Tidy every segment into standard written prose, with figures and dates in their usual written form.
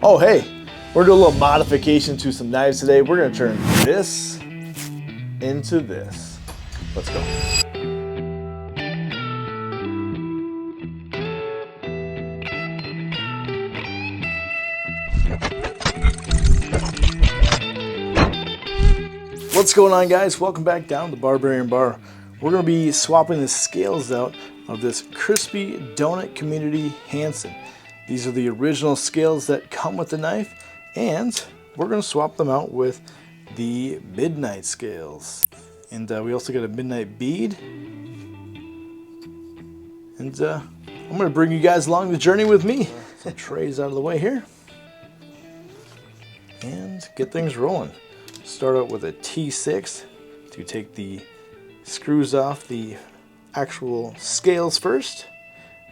Oh hey, we're doing a little modification to some knives today. We're gonna turn this into this. Let's go. What's going on, guys? Welcome back down to the Barbarian Bar. We're gonna be swapping the scales out of this CrispyDonutCommunity Hanson. These are the original scales that come with the knife, and we're going to swap them out with the midnight scales. And we also got a midnight bead. And I'm going to bring you guys along the journey with me. Some trays out of the way here. And get things rolling. Start out with a T6 to take the screws off the actual scales first.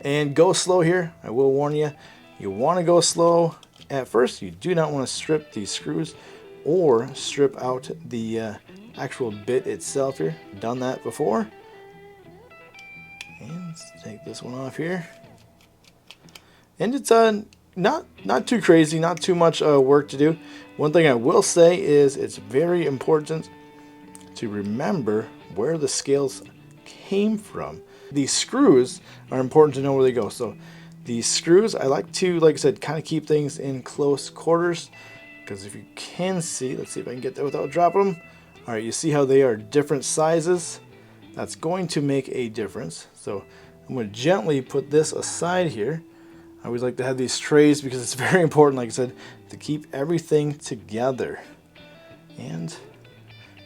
And go slow here. I will warn you, you want to go slow at first. You do not want to strip these screws or strip out the actual bit itself here. Done that before. And let's take this one off here. And it's not too crazy, not too much work to do. One thing I will say is it's very important to remember where the scales came from. These screws are important to know where they go. So these screws, I like to, like I said, kind of keep things in close quarters, because if you can see, let's see if I can get there without dropping them. All right, you see how they are different sizes? That's going to make a difference. So I'm going to gently put this aside here. I always like to have these trays because it's very important, like I said, to keep everything together. And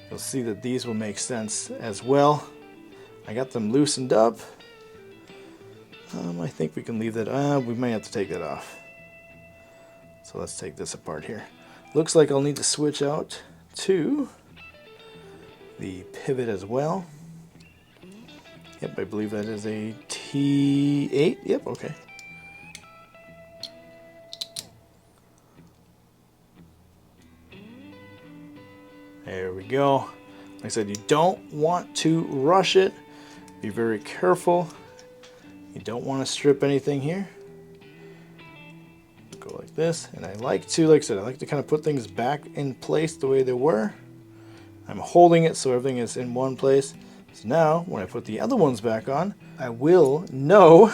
you'll see that these will make sense as well. I got them loosened up. I think we can leave that. We might have to take that off. So let's take this apart here. Looks like I'll need to switch out to the pivot as well. Yep, I believe that is a T8. Yep, okay. There we go. Like I said, you don't want to rush it. Be very careful. You don't want to strip anything here. Go like this. And I like to, like I said, I like to kind of put things back in place the way they were. I'm holding it so everything is in one place. So now, when I put the other ones back on, I will know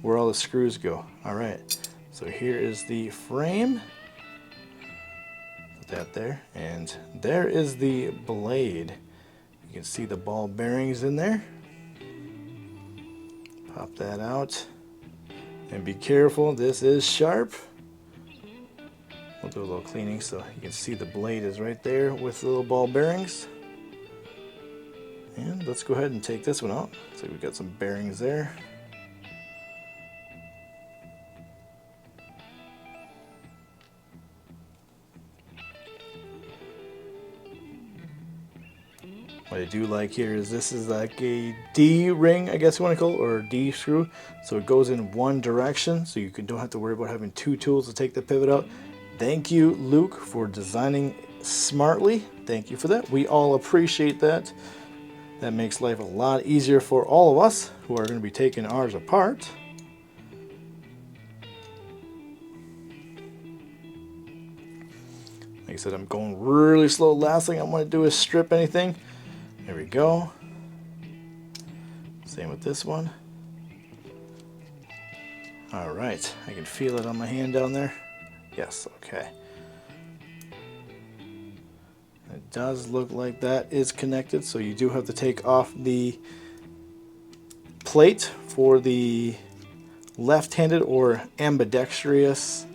where all the screws go. All right. So here is the frame. Put that there. And there is the blade. You can see the ball bearings in there. Pop that out. And be careful, this is sharp. We'll do a little cleaning so you can see the blade is right there with the little ball bearings. And let's go ahead and take this one out. So we've got some bearings there. What I do like here is this is like a D ring, I guess you want to call it, or a D screw. So it goes in one direction, so you don't have to worry about having two tools to take the pivot out. Thank you, Luke, for designing smartly. Thank you for that. We all appreciate that. That makes life a lot easier for all of us who are going to be taking ours apart. Like I said, I'm going really slow. Last thing I want to do is strip anything. There we go. Same with this one. All right, I can feel it on my hand down there. Yes, okay. It does look like that is connected, so you do have to take off the plate for the left-handed or ambidextrous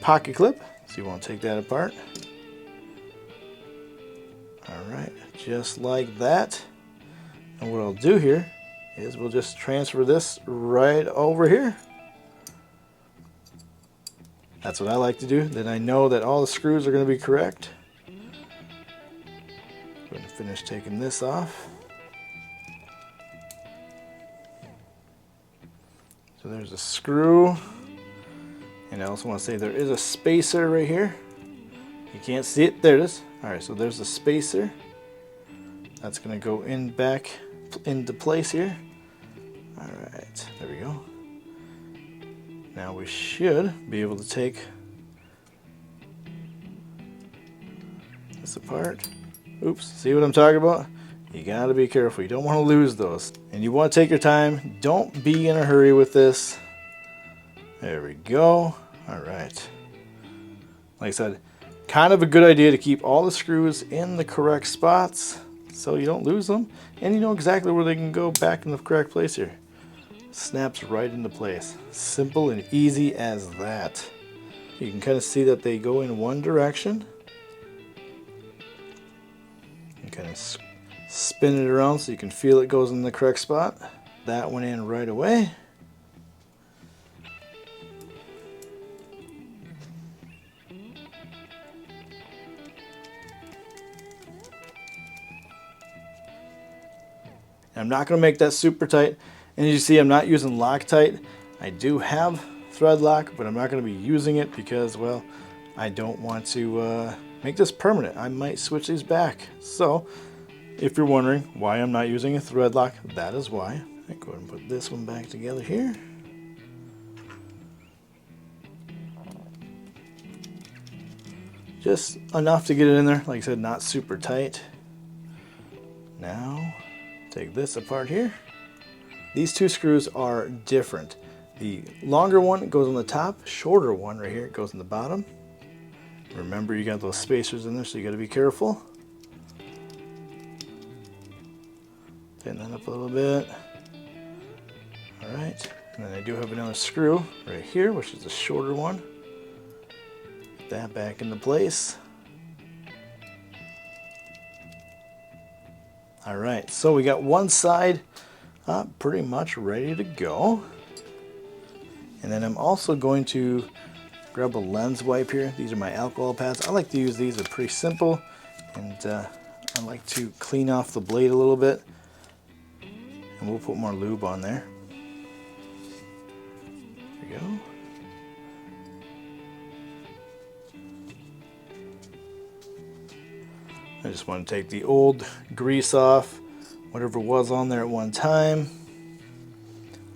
pocket clip. So you want to take that apart. All right, just like that. And what I'll do here is we'll just transfer this right over here. That's what I like to do. Then I know that all the screws are going to be correct. Go ahead and finish taking this off. So there's a screw. And I also want to say there is a spacer right here. You can't see it. There it is. All right, so there's the spacer. That's going to go in back into place here. All right, there we go. Now we should be able to take this apart. Oops, see what I'm talking about? You gotta be careful. You don't want to lose those. And you want to take your time. Don't be in a hurry with this. There we go. All right. Like I said, kind of a good idea to keep all the screws in the correct spots so you don't lose them. And you know exactly where they can go back in the correct place here. Snaps right into place. Simple and easy as that. You can kind of see that they go in one direction. You kind of spin it around so you can feel it goes in the correct spot. That went in right away. I'm not going to make that super tight. And as you see, I'm not using Loctite. I do have thread lock, but I'm not going to be using it because, well, I don't want to make this permanent. I might switch these back. So if you're wondering why I'm not using a thread lock, that is why. I go ahead and put this one back together here. Just enough to get it in there. Like I said, not super tight. Now, take this apart here. These two screws are different. The longer one goes on the top, shorter one right here goes on the bottom. Remember, you got those spacers in there, so you got to be careful. Tighten that up a little bit. All right, and then I do have another screw right here, which is the shorter one. Get that back into place. All right, so we got one side pretty much ready to go. And then I'm also going to grab a lens wipe here. These are my alcohol pads. I like to use these. They're pretty simple. And I like to clean off the blade a little bit. And we'll put more lube on there. There we go. I just want to take the old grease off, whatever was on there at one time.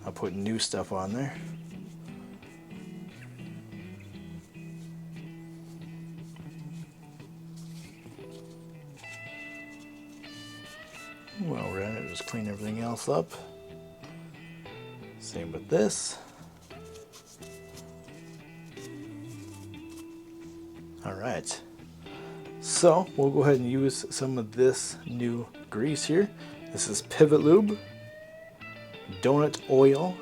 I'll put new stuff on there. While we're at it, just clean everything else up. Same with this. All right. So we'll go ahead and use some of this new grease here. This is Pivot Lube, Donut Oil,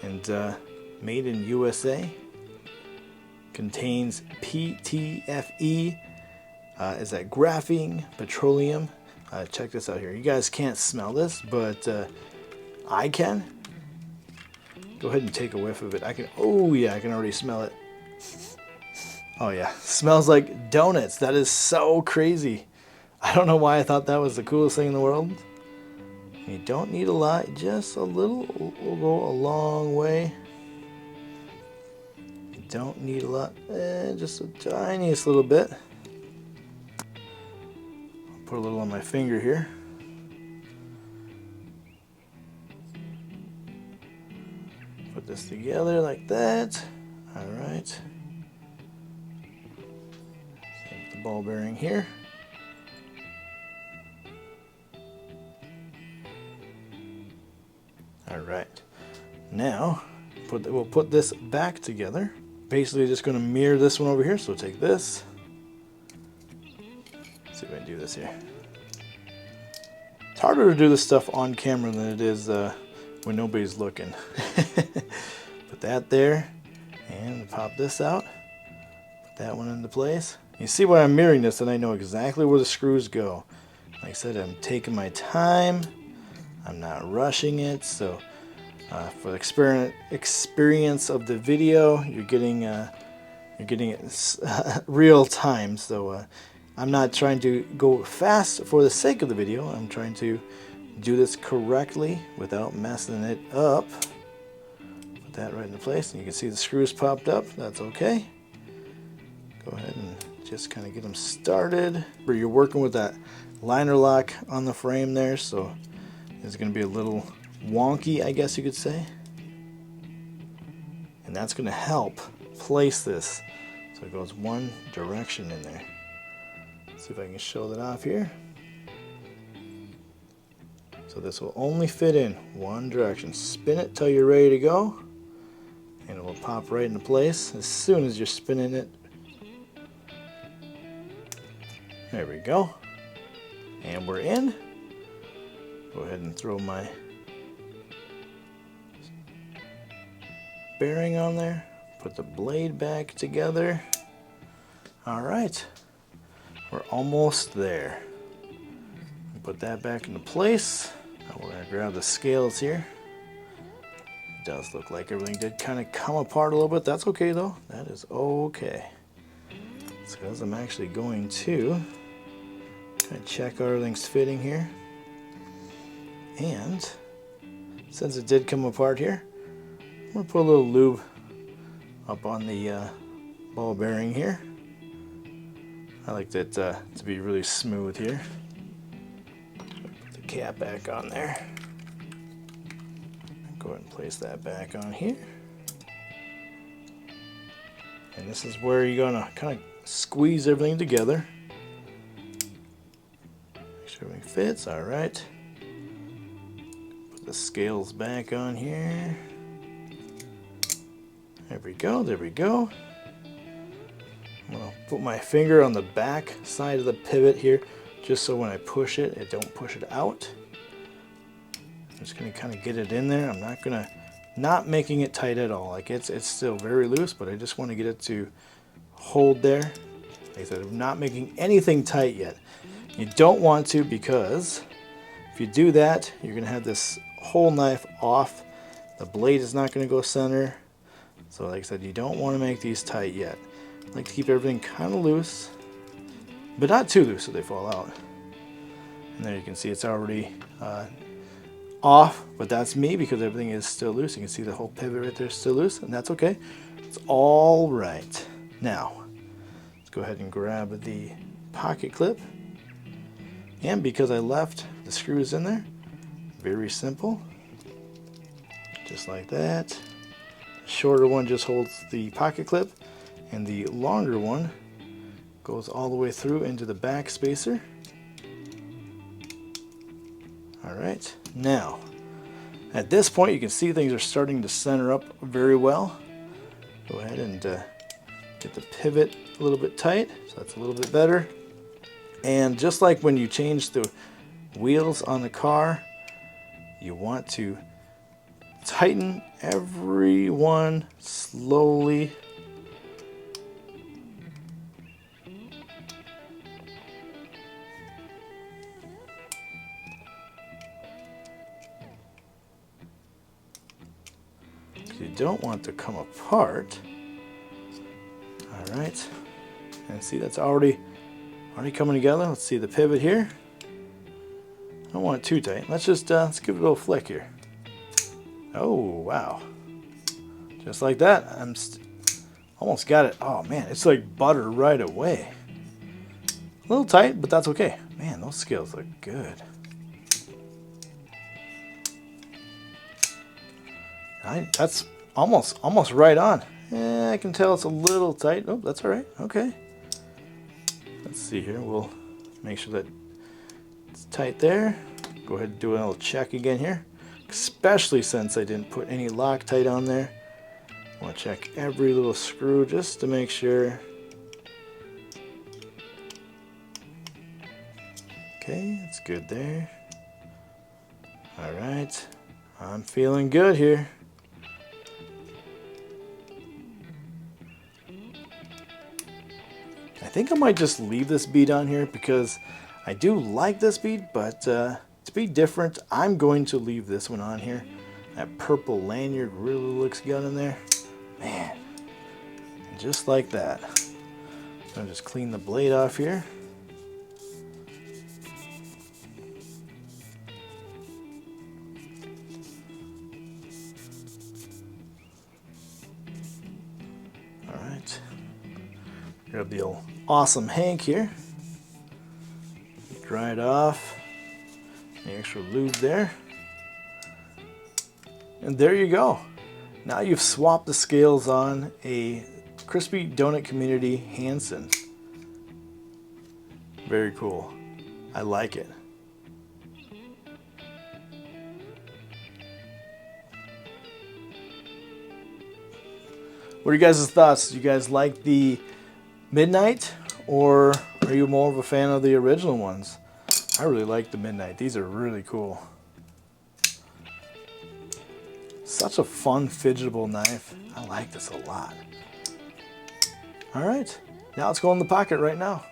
and made in USA. Contains PTFE. Is that graphene, petroleum? Check this out here. You guys can't smell this, but I can. Go ahead and take a whiff of it. I can. Oh yeah, I can already smell it. Oh yeah, smells like donuts. That is so crazy. I don't know why I thought that was the coolest thing in the world. You don't need a lot, just a little will go a long way. You don't need a lot, just a tiniest little bit. I'll put a little on my finger here. Put this together like that. All right. Ball bearing here. All right, now we'll put this back together. Basically just going to mirror this one over here, so take this. Let's see if I can do this here. It's harder to do this stuff on camera than it is when nobody's looking. Put that there and pop this out. Put that one into place. You see why I'm mirroring this, and I know exactly where the screws go. Like I said, I'm taking my time. I'm not rushing it. So for the experience of the video, you're getting it real time. So I'm not trying to go fast for the sake of the video. I'm trying to do this correctly without messing it up. Put that right into place, and you can see the screws popped up. That's okay. Go ahead and just kind of get them started. You're working with that liner lock on the frame there, so it's going to be a little wonky, I guess you could say. And that's going to help place this so it goes one direction in there. See if I can show that off here. So this will only fit in one direction. Spin it till you're ready to go, and it will pop right into place as soon as you're spinning it. There we go. And we're in. Go ahead and throw my bearing on there. Put the blade back together. All right. We're almost there. Put that back into place. Now we're going to grab the scales here. It does look like everything did kind of come apart a little bit. That's okay though. That is okay. It's because I'm actually going to kind of check how everything's fitting here. And since it did come apart here, I'm going to put a little lube up on the ball bearing here. I like that to be really smooth here. Put the cap back on there. Go ahead and place that back on here. And this is where you're going to kind of squeeze everything together. Make sure everything fits. All right. Put the scales back on here. There we go. There we go. I'm going to put my finger on the back side of the pivot here, just so when I push it, it don't push it out. I'm just going to kind of get it in there. I'm not making it tight at all. Like it's still very loose, but I just want to get it to hold there. Like I said, I'm not making anything tight yet. You don't want to, because if you do that, you're going to have this whole knife off. The blade is not going to go center. So like I said, you don't want to make these tight yet. I like to keep everything kind of loose, but not too loose so they fall out. And there you can see it's already off, but that's me because everything is still loose. You can see the whole pivot right there is still loose, and that's okay. It's all right. Now, let's go ahead and grab the pocket clip. And because I left the screws in there, very simple. Just like that. The shorter one just holds the pocket clip, and the longer one goes all the way through into the back spacer. All right, now at this point you can see things are starting to center up very well. Go ahead and get the pivot a little bit tight, so that's a little bit better. And just like when you change the wheels on the car, you want to tighten every one slowly. You don't want to come apart. All right, and see that's already coming together. Let's see the pivot here. I don't want it too tight. Let's just let's give it a little flick here. Oh wow! Just like that. I'm almost got it. Oh man, it's like butter right away. A little tight, but that's okay. Man, those scales look good. That's almost right on. I can tell it's a little tight. Oh, that's all right. Okay. Let's see here. We'll make sure that it's tight there. Go ahead and do a little check again here, especially since I didn't put any Loctite on there. I want to check every little screw just to make sure. Okay, it's good there. All right. I'm feeling good here. I think I might just leave this bead on here because I do like this bead, but to be different, I'm going to leave this one on here. That purple lanyard really looks good in there. Man, and just like that. I'll just clean the blade off here. All right. Grab the old awesome Hank here. Dry it off. The extra lube there. And there you go. Now you've swapped the scales on a Crispy Donut Community Hanson. Very cool. I like it. What are you guys' thoughts? Do you guys like the Midnight, or are you more of a fan of the original ones? I really like the Midnight. These are really cool. Such a fun, fidgetable knife. I like this a lot. All right, now let's go in the pocket right now.